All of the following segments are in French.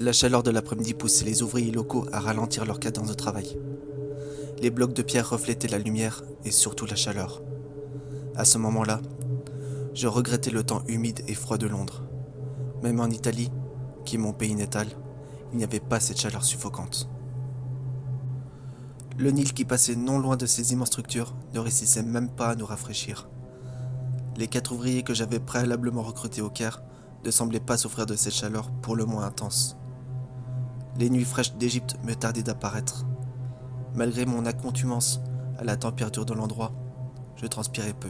La chaleur de l'après-midi poussait les ouvriers locaux à ralentir leur cadence de travail. Les blocs de pierre reflétaient la lumière et surtout la chaleur. À ce moment-là, je regrettais le temps humide et froid de Londres. Même en Italie, qui est mon pays natal, il n'y avait pas cette chaleur suffocante. Le Nil qui passait non loin de ces immenses structures ne réussissait même pas à nous rafraîchir. Les 4 ouvriers que j'avais préalablement recrutés au Caire ne semblaient pas souffrir de cette chaleur pour le moins intense. Les nuits fraîches d'Égypte me tardaient d'apparaître. Malgré mon accoutumance à la température de l'endroit, je transpirais peu.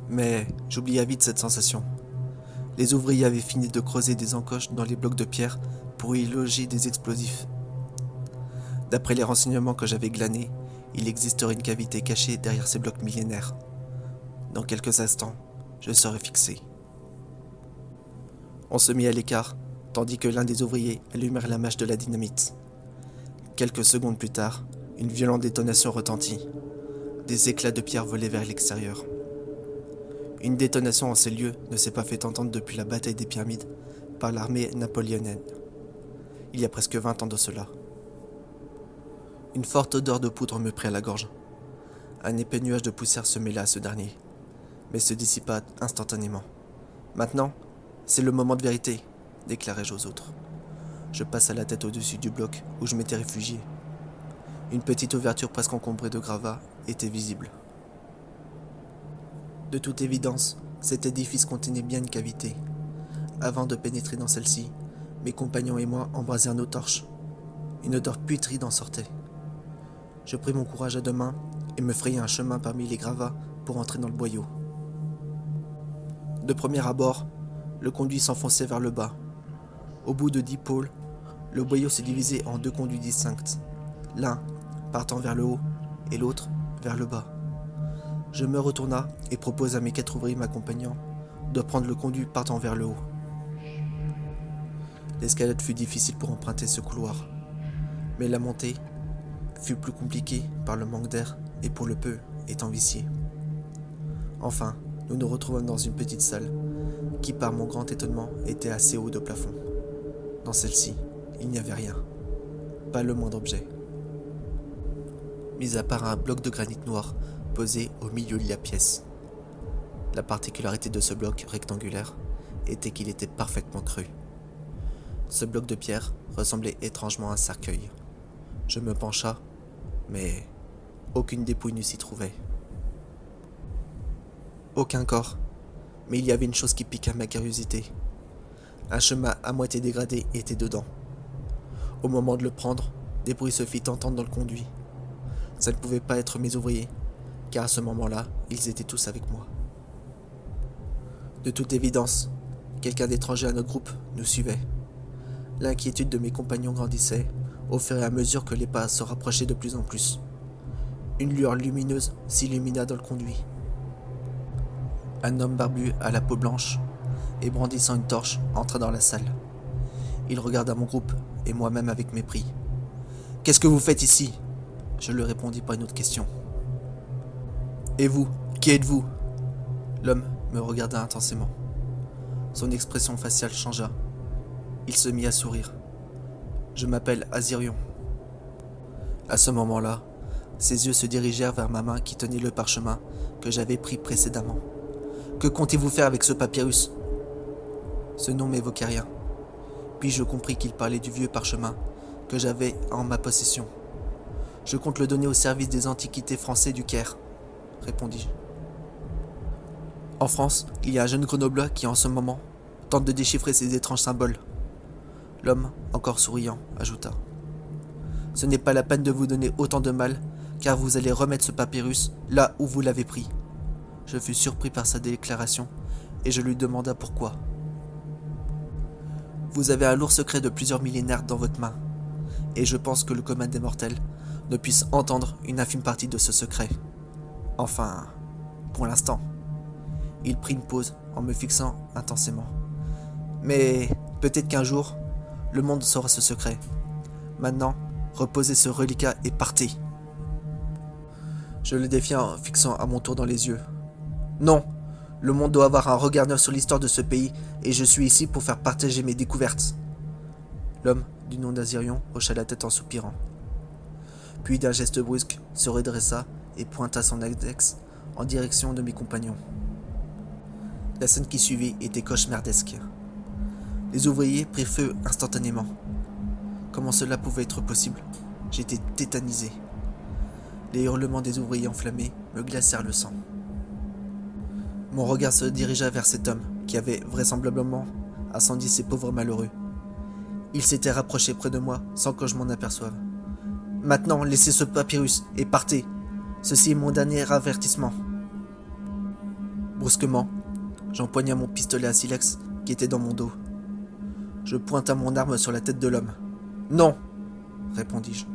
Mais j'oubliais vite cette sensation. Les ouvriers avaient fini de creuser des encoches dans les blocs de pierre pour y loger des explosifs. D'après les renseignements que j'avais glanés, il existerait une cavité cachée derrière ces blocs millénaires. Dans quelques instants, je serais fixé. On se mit à l'écart, tandis que l'un des ouvriers allumèrent la mèche de la dynamite. Quelques secondes plus tard, une violente détonation retentit. Des éclats de pierre volaient vers l'extérieur. Une détonation en ces lieux ne s'est pas fait entendre depuis la bataille des Pyramides par l'armée napoléonienne, il y a presque 20 ans de cela. Une forte odeur de poudre me prit à la gorge. Un épais nuage de poussière se mêla à ce dernier, mais se dissipa instantanément. Maintenant, c'est le moment de vérité, déclarai-je aux autres. Je passa la tête au-dessus du bloc où je m'étais réfugié. Une petite ouverture presque encombrée de gravats était visible. De toute évidence, cet édifice contenait bien une cavité. Avant de pénétrer dans celle-ci, mes compagnons et moi embrasèrent nos torches. Une odeur putride en sortait. Je pris mon courage à 2 mains et me frayai un chemin parmi les gravats pour entrer dans le boyau. De premier abord, le conduit s'enfonçait vers le bas. Au bout de 10 pôles, le boyau se divisait en 2 conduits distincts, l'un partant vers le haut et l'autre vers le bas. Je me retourna et proposa à mes 4 ouvriers m'accompagnant de prendre le conduit partant vers le haut. L'escalade fut difficile pour emprunter ce couloir, mais la montée fut plus compliquée par le manque d'air et pour le peu étant viciée. Enfin, nous nous retrouvâmes dans une petite salle qui, par mon grand étonnement, était assez haut de plafond. Dans celle-ci, il n'y avait rien, pas le moindre objet. Mis à part un bloc de granit noir posé au milieu de la pièce. La particularité de ce bloc rectangulaire était qu'il était parfaitement creux. Ce bloc de pierre ressemblait étrangement à un cercueil. Je me pencha, mais aucune dépouille ne s'y trouvait. Aucun corps, mais il y avait une chose qui piqua ma curiosité. Un chemin à moitié dégradé était dedans. Au moment de le prendre, des bruits se firent entendre dans le conduit. Ça ne pouvait pas être mes ouvriers, car à ce moment-là, ils étaient tous avec moi. De toute évidence, quelqu'un d'étranger à notre groupe nous suivait. L'inquiétude de mes compagnons grandissait au fur et à mesure que les pas se rapprochaient de plus en plus. Une lueur lumineuse s'illumina dans le conduit. Un homme barbu à la peau blanche et brandissant une torche entra dans la salle. Il regarda mon groupe et moi-même avec mépris. « Qu'est-ce que vous faites ici ?» Je lui répondis par une autre question. « Et vous, qui êtes-vous » L'homme me regarda intensément. Son expression faciale changea. Il se mit à sourire. « Je m'appelle Azirion. » À ce moment-là, ses yeux se dirigèrent vers ma main qui tenait le parchemin que j'avais pris précédemment. « Que comptez-vous faire avec ce papyrus ?» Ce nom m'évoquait rien. Puis je compris qu'il parlait du vieux parchemin que j'avais en ma possession. « Je compte le donner au service des antiquités français du Caire, » répondis-je. En France, il y a un jeune grenoblois qui, en ce moment, tente de déchiffrer ces étranges symboles. L'homme, encore souriant, ajouta. « Ce n'est pas la peine de vous donner autant de mal, car vous allez remettre ce papyrus là où vous l'avez pris. » Je fus surpris par sa déclaration, et je lui demanda pourquoi. « Vous avez un lourd secret de plusieurs millénaires dans votre main, et je pense que le commun des mortels ne puisse entendre une infime partie de ce secret. Enfin, pour l'instant. » Il prit une pause en me fixant intensément. « Mais peut-être qu'un jour, le monde saura ce secret. Maintenant, reposez ce reliquat et partez. » Je le défiai en fixant à mon tour dans les yeux. « Non, le monde doit avoir un regard neuf sur l'histoire de ce pays et je suis ici pour faire partager mes découvertes. » L'homme, du nom d'Azirion, hocha la tête en soupirant. Puis d'un geste brusque, se redressa et pointa son index en direction de mes compagnons. La scène qui suivit était cauchemardesque. Les ouvriers prirent feu instantanément. Comment cela pouvait être possible? J'étais tétanisé. Les hurlements des ouvriers enflammés me glacèrent le sang. Mon regard se dirigea vers cet homme qui avait vraisemblablement incendié ces pauvres malheureux. Il s'était rapproché près de moi sans que je m'en aperçoive. Maintenant, laissez ce papyrus et partez. Ceci est mon dernier avertissement. Brusquement, j'empoigna mon pistolet à silex qui était dans mon dos. Je pointa mon arme sur la tête de l'homme. Non, répondis-je.